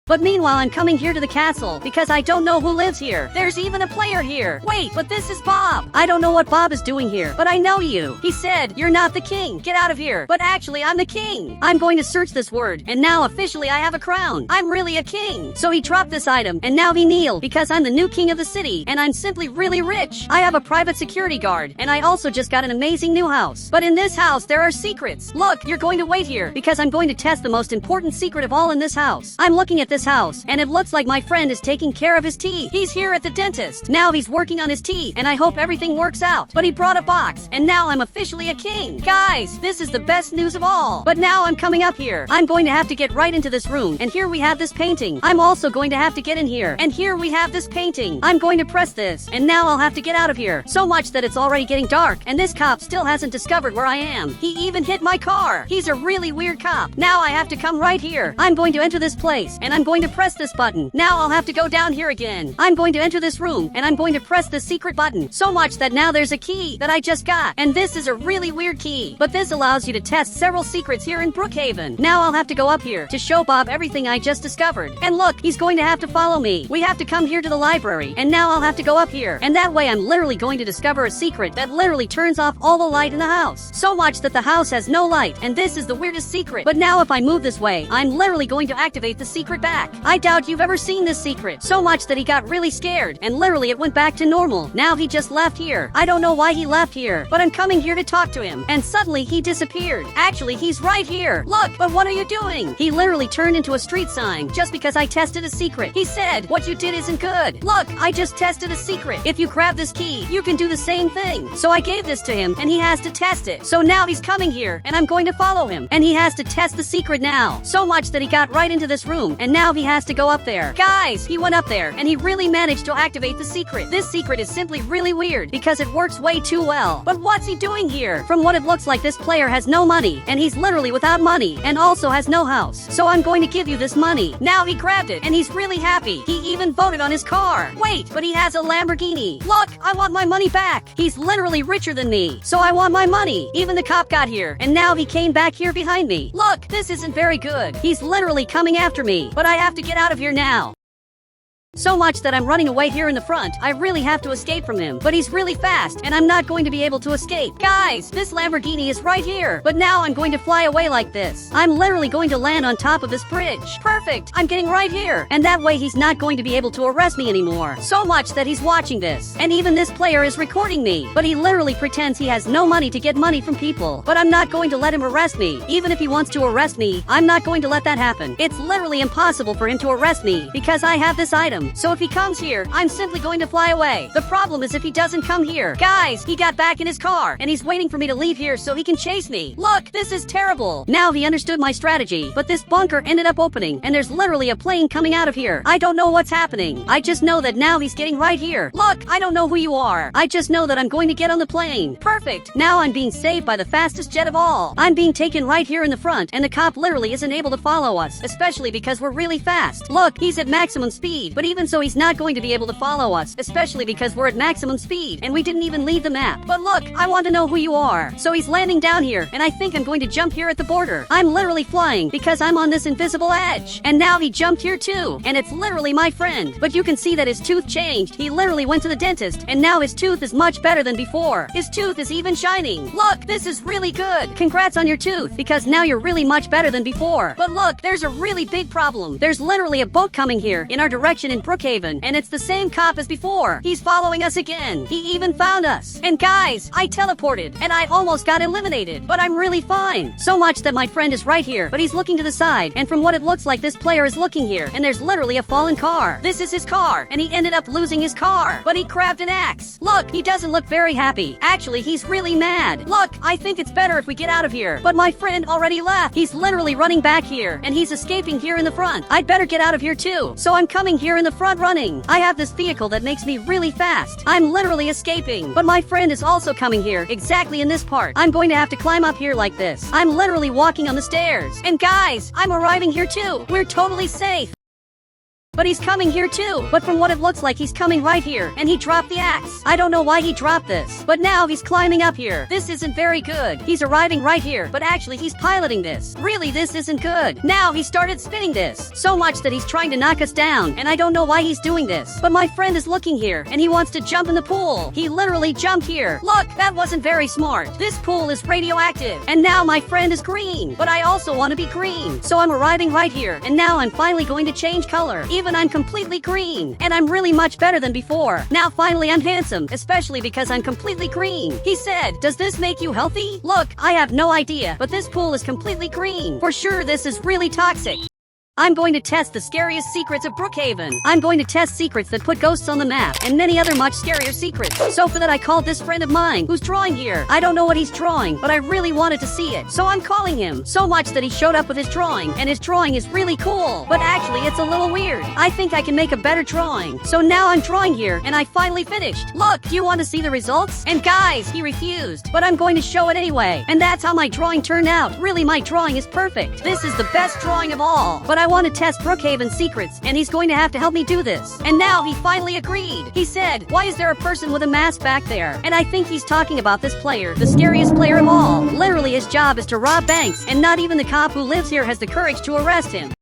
But meanwhile, I'm coming here to the castle because I don't know who lives here. There's even a player here. Wait, but this is Bob. I don't know what Bob is doing here, but I know you. He said, you're not the king. Get out of here. But actually, I'm the king. I'm going to search this word, and now officially I have a crown. I'm really a king. So he dropped this item, and now he kneeled because I'm the new king of the city, and I'm simply really rich. I have a private security guard, and I also just got an amazing new house. But in this house, there are secrets. Look, you're going to wait here because I'm going to test the most important secret of all in this house. I'm looking at this house, and it looks like my friend is taking care of his teeth. He's here at the dentist. Now he's working on his teeth, and I hope everything works out. But he brought a box, and now I'm officially a king. Guys, this is the best news of all. But now I'm coming up here. I'm going to have to get right into this room, and here we have this painting. I'm also going to have to get in here, and here we have this painting. I'm going to press this, and now I'll have to get out of here. So much that it's already getting dark, and this cop still hasn't discovered where I am. He even hit my car. He's a really weird cop. Now I have to come right here. I'm going to enter this place, and I'm going to press this button. Now I'll have to go down here again. I'm going to enter this room, and I'm going to press the secret button. So much that now there's a key that I just got, and this is a really weird key. But this allows you to test several secrets here in Brookhaven. Now I'll have to go up here to show Bob everything I just discovered. And look, he's going to have to follow me. We have to come here to the library, and now I'll have to go up here. And that way I'm literally going to discover a secret that literally turns off all the light in the house. So much that the house has no light, and this is the weirdest secret. But now if I move this way, I'm literally going to activate the secret back. I doubt you've ever seen this secret. So much that he got really scared, and literally it went back to normal. Now he just left here. I don't know why he left here, but I'm coming here to talk to him, and suddenly he disappeared. Actually, he's right here. Look, but what are you doing? He literally turned into a street sign just because I tested a secret. He said, what you did isn't good. Look, I just tested a secret. If you grab this key, you can do the same thing. So I gave this to him, and he has to test it. So now he's coming here, and I'm going to follow him, and he has to test the secret now. So much that he got right into this room, and now he has to go up there. Guys, he went up there, and he really managed to activate the secret. This secret is simply really weird because it works way too well. But what's he doing here? From what it looks like, this player has no money, and he's literally without money, and also has no house. So I'm going to give you this money. Now he grabbed it, and he's really happy. He even voted on his car. Wait, but he has a Lamborghini. Look, I want my money back. He's literally richer than me, so I want my money. Even the cop got here, and now he came back here behind me. Look, this isn't very good. He's literally coming after me, but I have to get out of here now. So much that I'm running away here in the front. I really have to escape from him, but he's really fast, and I'm not going to be able to escape. Guys, this Lamborghini is right here, but now I'm going to fly away like this. I'm literally going to land on top of this bridge. Perfect, I'm getting right here, and that way he's not going to be able to arrest me anymore. So much that he's watching this, and even this player is recording me, but he literally pretends he has no money to get money from people. But I'm not going to let him arrest me. Even if he wants to arrest me, I'm not going to let that happen. It's literally impossible for him to arrest me because I have this item. So if he comes here, I'm simply going to fly away. The problem is if he doesn't come here. Guys, he got back in his car, and he's waiting for me to leave here so he can chase me. Look, this is terrible. Now he understood my strategy, but this bunker ended up opening, and there's literally a plane coming out of here. I don't know what's happening. I just know that now he's getting right here. Look, I don't know who you are. I just know that I'm going to get on the plane. Perfect. Now I'm being saved by the fastest jet of all. I'm being taken right here in the front, and the cop literally isn't able to follow us, especially because we're really fast. Look, he's at maximum speed, but even so he's not going to be able to follow us, especially because we're at maximum speed, and we didn't even leave the map. But look, I want to know who you are. So he's landing down here, and I think I'm going to jump here at the border. I'm literally flying because I'm on this invisible edge. And now he jumped here too, and it's literally my friend. But you can see that his tooth changed. He literally went to the dentist, and now his tooth is much better than before. His tooth is even shining. Look, this is really good. Congrats on your tooth, because now you're really much better than before. But look, there's a really big problem. There's literally a boat coming here in our direction in in Brookhaven, and it's the same cop as before. He's following us again. He even found us. And guys, I teleported, and I almost got eliminated, but I'm really fine. So much that my friend is right here, but he's looking to the side, and from what it looks like, this player is looking here, and there's literally a fallen car. This is his car, and he ended up losing his car, but he grabbed an axe. Look, he doesn't look very happy. Actually, he's really mad. Look, I think it's better if we get out of here, but my friend already left. He's literally running back here, and he's escaping here in the front. I'd better get out of here too, so I'm coming here in the front running. I have this vehicle that makes me really fast. I'm literally escaping, but my friend is also coming here, exactly in this part. I'm going to have to climb up here like this. I'm literally walking on the stairs. And guys, I'm arriving here too. We're totally safe. But he's coming here too. But from what it looks like, he's coming right here, and he dropped the axe. I don't know why he dropped this, but now he's climbing up here. This isn't very good. He's arriving right here, but actually he's piloting this. Really, this isn't good. Now he started spinning this so much that he's trying to knock us down, and I don't know why he's doing this. But my friend is looking here, and he wants to jump in the pool. He literally jumped here. Look, that wasn't very smart. This pool is radioactive, and now my friend is green. But I also want to be green, so I'm arriving right here, and now I'm finally going to change color. Even I'm completely green, and I'm really much better than before. Now finally I'm handsome, especially because I'm completely green. He said, "Does this make you healthy?" Look, I have no idea, but this pool is completely green. For sure this is really toxic. I'm going to test the scariest secrets of Brookhaven. I'm going to test secrets that put ghosts on the map, and many other much scarier secrets. So for that I called this friend of mine, who's drawing here. I don't know what he's drawing, but I really wanted to see it. So I'm calling him, so much that he showed up with his drawing, and his drawing is really cool. But actually, it's a little weird. I think I can make a better drawing. So now I'm drawing here, and I finally finished. Look, do you want to see the results? And guys, he refused, but I'm going to show it anyway. And that's how my drawing turned out. Really, my drawing is perfect. This is the best drawing of all. But I want to test Brookhaven secrets, and he's going to have to help me do this. And now he finally agreed. He said, "Why is there a person with a mask back there?" And I think he's talking about this player, the scariest player of all. Literally, his job is to rob banks, and not even the cop who lives here has the courage to arrest him.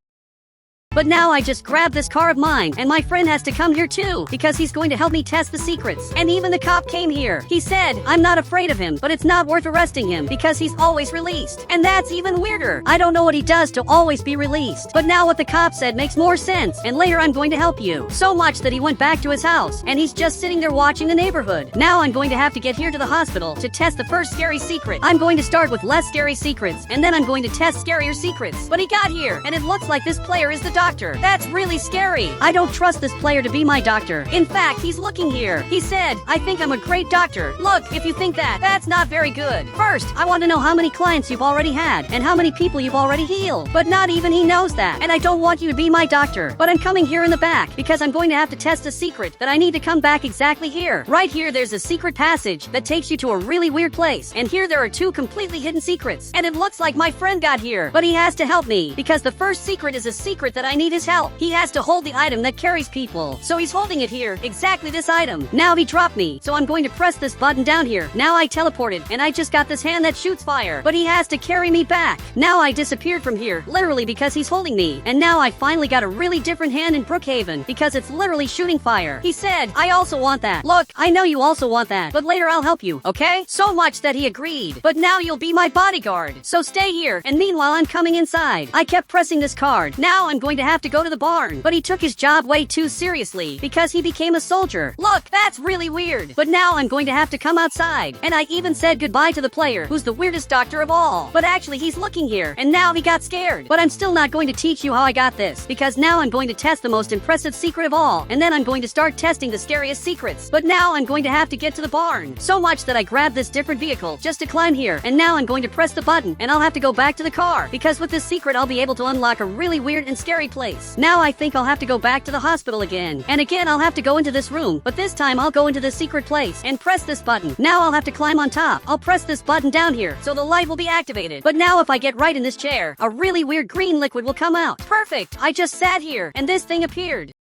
But now I just grabbed this car of mine, and my friend has to come here too, because he's going to help me test the secrets. And even the cop came here. He said, "I'm not afraid of him, but it's not worth arresting him, because he's always released." And that's even weirder. I don't know what he does to always be released. But now what the cop said makes more sense, and later I'm going to help you. So much that he went back to his house, and he's just sitting there watching the neighborhood. Now I'm going to have to get here to the hospital to test the first scary secret. I'm going to start with less scary secrets, and then I'm going to test scarier secrets. But he got here, and it looks like this player is the doctor. That's really scary. I don't trust this player to be my doctor. In fact, he's looking here. He said, "I think I'm a great doctor." Look, if you think that, that's not very good. First, I want to know how many clients you've already had, and how many people you've already healed. But not even he knows that. And I don't want you to be my doctor. But I'm coming here in the back, because I'm going to have to test a secret that I need to come back exactly here. Right here, there's a secret passage that takes you to a really weird place. And here there are two completely hidden secrets. And it looks like my friend got here, but he has to help me, because the first secret is a secret that I need his help. He has to hold the item that carries people. So he's holding it here, exactly this item. Now he dropped me, so I'm going to press this button down here. Now I teleported, and I just got this hand that shoots fire. But he has to carry me back. Now I disappeared from here, literally because he's holding me. And now I finally got a really different hand in Brookhaven, because it's literally shooting fire. He said, "I also want that." Look, I know you also want that, but later I'll help you, okay? So much that he agreed. But now you'll be my bodyguard. So stay here, and meanwhile I'm coming inside. I kept pressing this card. Now I'm going to have to go to the barn. But he took his job way too seriously, because he became a soldier. Look, that's really weird. But now I'm going to have to come outside. And I even said goodbye to the player, who's the weirdest doctor of all. But actually he's looking here, and now he got scared. But I'm still not going to teach you how I got this, because now I'm going to test the most impressive secret of all, and then I'm going to start testing the scariest secrets. But now I'm going to have to get to the barn. So much that I grabbed this different vehicle just to climb here, and now I'm going to press the button, and I'll have to go back to the car, because with this secret I'll be able to unlock a really weird and scary place. Now I think I'll have to go back to the hospital again. And again I'll have to go into this room, but this time I'll go into the secret place and press this button. Now I'll have to climb on top. I'll press this button down here, so the light will be activated. But now if I get right in this chair, a really weird green liquid will come out. Perfect! I just sat here, and this thing appeared.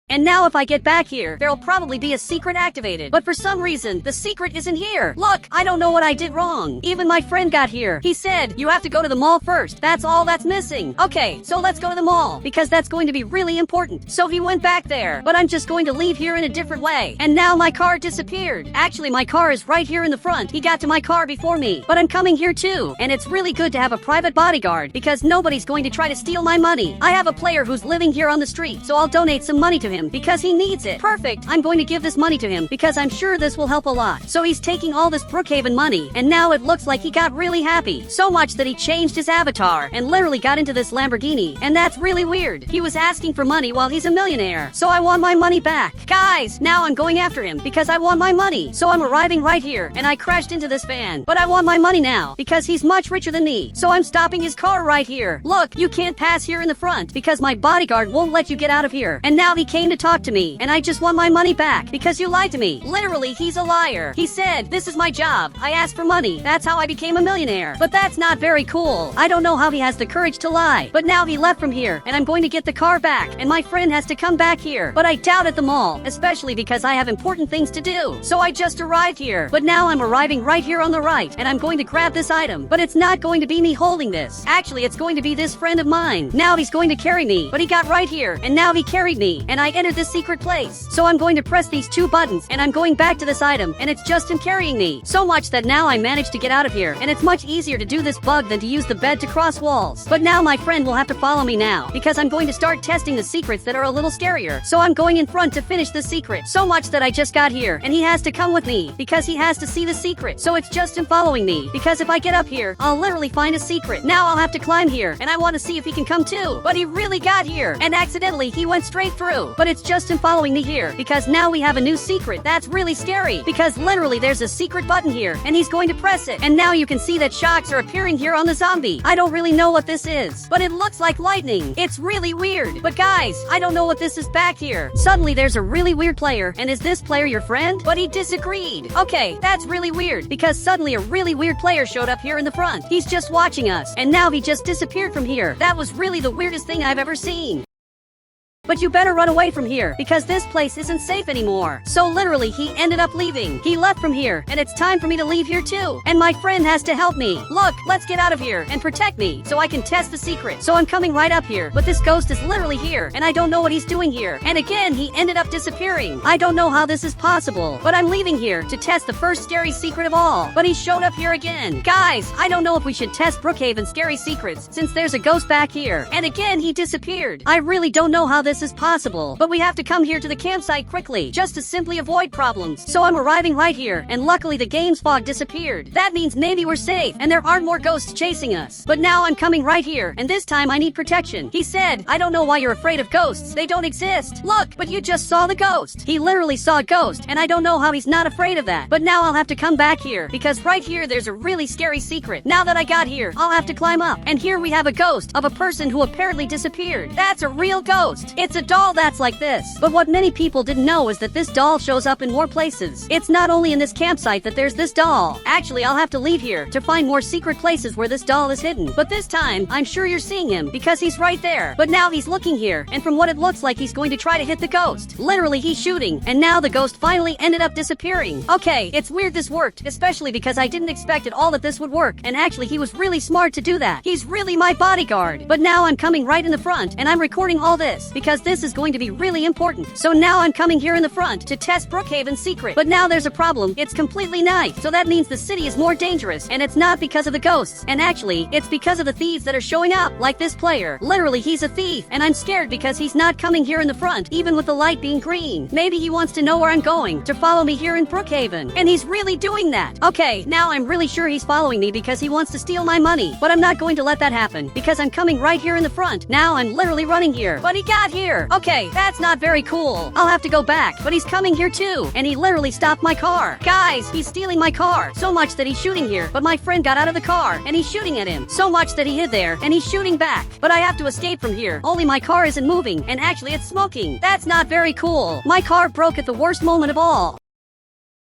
And now if I get back here, there'll probably be a secret activated. But for some reason, the secret isn't here. Look, I don't know what I did wrong. Even my friend got here. He said, you have to go to the mall first. That's all that's missing. Okay, so let's go to the mall, because that's going to be really important. So he went back there, but I'm just going to leave here in a different way. And now my car disappeared. Actually, my car is right here in the front. He got to my car before me, but I'm coming here too. And it's really good to have a private bodyguard, because nobody's going to try to steal my money. I have a player who's living here on the street, so I'll donate some money to him because he needs it. Perfect. I'm going to give this money to him because I'm sure this will help a lot. So he's taking all this Brookhaven money, and now it looks like he got really happy. So much that he changed his avatar and literally got into this Lamborghini, and that's really weird. He was asking for money while he's a millionaire, so I want my money back. Guys, now I'm going after him because I want my money. So I'm arriving right here, and I crashed into this van. But I want my money now because he's much richer than me. So I'm stopping his car right here. Look, you can't pass here in the front because my bodyguard won't let you get out of here. And now he came to talk to me, and I just want my money back because you lied to me. Literally, he's a liar. He said, this is my job. I asked for money. That's how I became a millionaire. But that's not very cool. I don't know how he has the courage to lie. But now he left from here, and I'm going to get the car back, and my friend has to come back here. But I doubt at the mall, especially because I have important things to do. So I just arrived here. But now I'm arriving right here on the right, and I'm going to grab this item. But it's not going to be me holding this. Actually, it's going to be this friend of mine. Now he's going to carry me. But he got right here, and now he carried me, and I entered this secret place. So I'm going to press these two buttons, and I'm going back to this item, and it's just him carrying me. So much that now I managed to get out of here, and it's much easier to do this bug than to use the bed to cross walls. But now my friend will have to follow me now, because I'm going to start testing the secrets that are a little scarier. So I'm going in front to finish the secret. So much that I just got here, and he has to come with me, because he has to see the secret. So it's just him following me, because if I get up here, I'll literally find a secret. Now I'll have to climb here, and I want to see if he can come too. But he really got here, and accidentally he went straight through. But it's just him following me here, because now we have a new secret. That's really scary, because literally there's a secret button here, and he's going to press it. And now you can see that shocks are appearing here on the zombie. I don't really know what this is, but it looks like lightning. It's really weird. But guys, I don't know what this is back here. Suddenly there's a really weird player, and is this player your friend? But he disagreed. Okay, that's really weird, because suddenly a really weird player showed up here in the front. He's just watching us, and now he just disappeared from here. That was really the weirdest thing I've ever seen. But you better run away from here, because this place isn't safe anymore. So literally he ended up leaving. He left from here, and it's time for me to leave here too. And my friend has to help me. Look, let's get out of here and protect me so I can test the secret. So I'm coming right up here, but this ghost is literally here, and I don't know what he's doing here. And again, he ended up disappearing. I don't know how this is possible, but I'm leaving here to test the first scary secret of all. But he showed up here again. Guys, I don't know if we should test Brookhaven's scary secrets, since there's a ghost back here. And again, he disappeared. I really don't know how this is possible, but we have to come here to the campsite quickly, just to simply avoid problems. So I'm arriving right here, and luckily the game's fog disappeared. That means maybe we're safe, and there aren't more ghosts chasing us. But now I'm coming right here, and this time I need protection. He said, I don't know why you're afraid of ghosts. They don't exist. Look, but you just saw the ghost. He literally saw a ghost, and I don't know how he's not afraid of that. But now I'll have to come back here, because right here there's a really scary secret. Now that I got here, I'll have to climb up. And here we have a ghost of a person who apparently disappeared. That's a real ghost. It's a doll that's like this. But what many people didn't know is that this doll shows up in more places. It's not only in this campsite that there's this doll. Actually, I'll have to leave here to find more secret places where this doll is hidden. But this time, I'm sure you're seeing him, because he's right there. But now he's looking here, and from what it looks like, he's going to try to hit the ghost. Literally, he's shooting, and now the ghost finally ended up disappearing. Okay, it's weird this worked, especially because I didn't expect at all that this would work. And actually, he was really smart to do that. He's really my bodyguard. But now I'm coming right in the front, and I'm recording all this, because this is going to be really important. So now I'm coming here in the front to test Brookhaven's secret. But now there's a problem. It's completely night. So that means the city is more dangerous. And it's not because of the ghosts. And actually, it's because of the thieves that are showing up. Like this player. Literally, he's a thief. And I'm scared because he's not coming here in the front, even with the light being green. Maybe he wants to know where I'm going, to follow me here in Brookhaven. And he's really doing that. Okay, now I'm really sure he's following me because he wants to steal my money. But I'm not going to let that happen, because I'm coming right here in the front. Now I'm literally running here. But he got here. Okay, that's not very cool. I'll have to go back, but he's coming here too, and he literally stopped my car. Guys, he's stealing my car, so much that he's shooting here, but my friend got out of the car, and he's shooting at him, so much that he hid there, and he's shooting back. But I have to escape from here, only my car isn't moving, and actually it's smoking. That's not very cool. My car broke at the worst moment of all.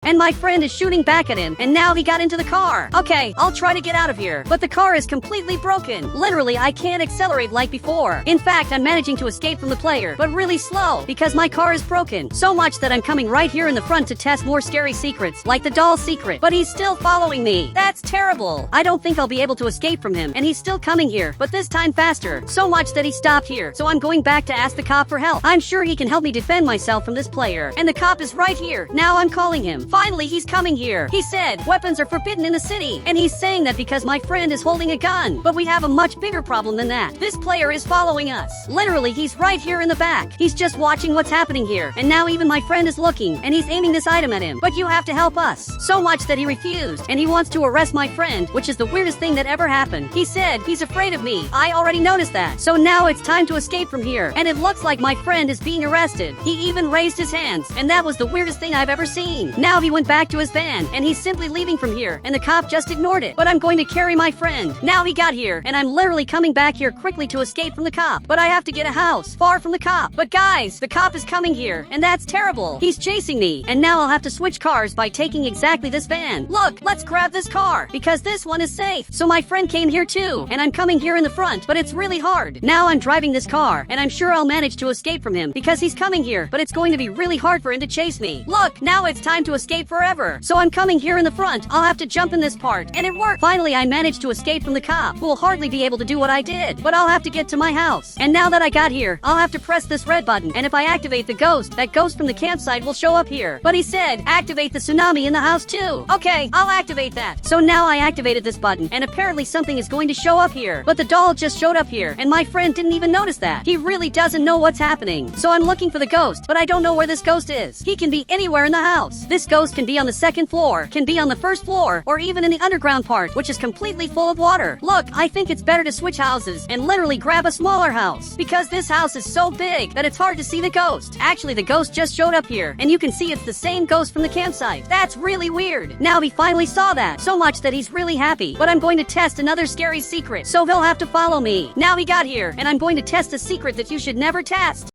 And my friend is shooting back at him, and now he got into the car. Okay, I'll try to get out of here, but the car is completely broken. Literally, I can't accelerate like before. In fact, I'm managing to escape from the player, but really slow, because my car is broken. So much that I'm coming right here in the front to test more scary secrets, like the doll secret. But he's still following me. That's terrible. I don't think I'll be able to escape from him, and he's still coming here, but this time faster. So much that he stopped here, so I'm going back to ask the cop for help. I'm sure he can help me defend myself from this player. And the cop is right here. Now I'm calling him. Finally, he's coming here. He said weapons are forbidden in the city, and he's saying that because my friend is holding a gun. But we have a much bigger problem than that. This player is following us. Literally, he's right here in the back. He's just watching what's happening here, and now even my friend is looking, and he's aiming this item at him. But you have to help us. So much that he refused, and he wants to arrest my friend, which is the weirdest thing that ever happened. He said he's afraid of me. I already noticed that. So now it's time to escape from here, and it looks like my friend is being arrested. He even raised his hands, and that was the weirdest thing I've ever seen. Now he went back to his van, and he's simply leaving from here, and the cop just ignored it. But I'm going to carry my friend. Now he got here, and I'm literally coming back here quickly to escape from the cop. But I have to get a house, far from the cop. But guys, the cop is coming here, and that's terrible. He's chasing me, and now I'll have to switch cars by taking exactly this van. Look, let's grab this car, because this one is safe. So my friend came here too, and I'm coming here in the front, but it's really hard. Now I'm driving this car, and I'm sure I'll manage to escape from him, because he's coming here, but it's going to be really hard for him to chase me. Look, now it's time to escape forever. So I'm coming here in the front. I'll have to jump in this part, and it worked. Finally, I managed to escape from the cop, who will hardly be able to do what I did, but I'll have to get to my house. And now that I got here, I'll have to press this red button, and if I activate the ghost, that ghost from the campsite will show up here. But he said, activate the tsunami in the house too. Okay, I'll activate that. So now I activated this button, and apparently something is going to show up here. But the doll just showed up here, and my friend didn't even notice that. He really doesn't know what's happening. So I'm looking for the ghost, but I don't know where this ghost is. He can be anywhere in the house. This ghost can be on the second floor, can be on the first floor, or even in the underground part, which is completely full of water. Look, I think it's better to switch houses and literally grab a smaller house, because this house is so big that it's hard to see the ghost. Actually, the ghost just showed up here, and you can see it's the same ghost from the campsite. That's really weird. Now he finally saw that, so much that he's really happy. But I'm going to test another scary secret, so he'll have to follow me. Now he got here, and I'm going to test a secret that you should never test.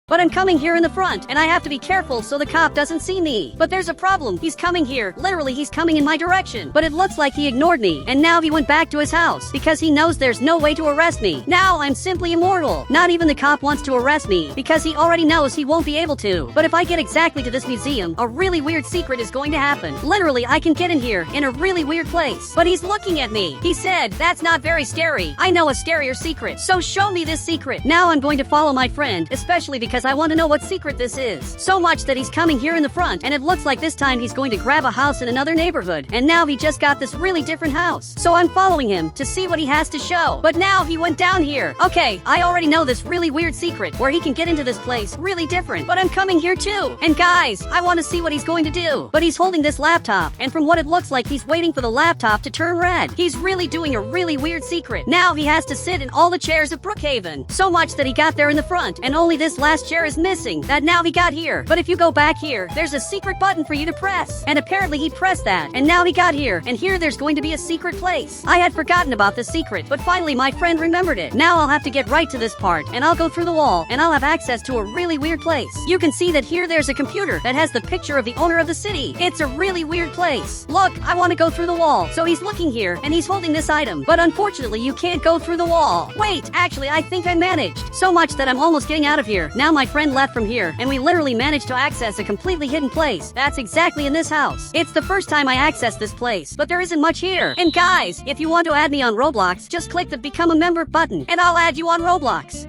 But I'm coming here in the front, and I have to be careful so the cop doesn't see me. But there's a problem. He's coming here. Literally, he's coming in my direction. But it looks like he ignored me, and now he went back to his house, because he knows there's no way to arrest me. Now I'm simply immortal. Not even the cop wants to arrest me, because he already knows he won't be able to. But if I get exactly to this museum, a really weird secret is going to happen. Literally, I can get in here, in a really weird place. But he's looking at me. He said, that's not very scary. I know a scarier secret, so show me this secret. Now I'm going to follow my friend, especially because I want to know what secret this is. So much that he's coming here in the front, and it looks like this time he's going to grab a house in another neighborhood. And now he just got this really different house. So I'm following him to see what he has to show. But now he went down here. Okay, I already know this really weird secret where he can get into this place really different. But I'm coming here too. And guys, I want to see what he's going to do. But he's holding this laptop, and from what it looks like, he's waiting for the laptop to turn red. He's really doing a really weird secret. Now he has to sit in all the chairs of Brookhaven. So much that he got there in the front, and only this last chair is missing. That now he got here. But if you go back here, there's a secret button for you to press. And apparently he pressed that, and now he got here. And here there's going to be a secret place. I had forgotten about the secret, but finally my friend remembered it. Now I'll have to get right to this part, and I'll go through the wall, and I'll have access to a really weird place. You can see that here there's a computer that has the picture of the owner of the city. It's a really weird place. Look, I want to go through the wall. So he's looking here, and he's holding this item. But unfortunately, you can't go through the wall. Wait, actually, I think I managed. So much that I'm almost getting out of here. Now my friend left from here, and we literally managed to access a completely hidden place. That's exactly in this house. It's the first time I accessed this place, but there isn't much here. And guys, if you want to add me on Roblox, just click the Become a Member button, and I'll add you on Roblox.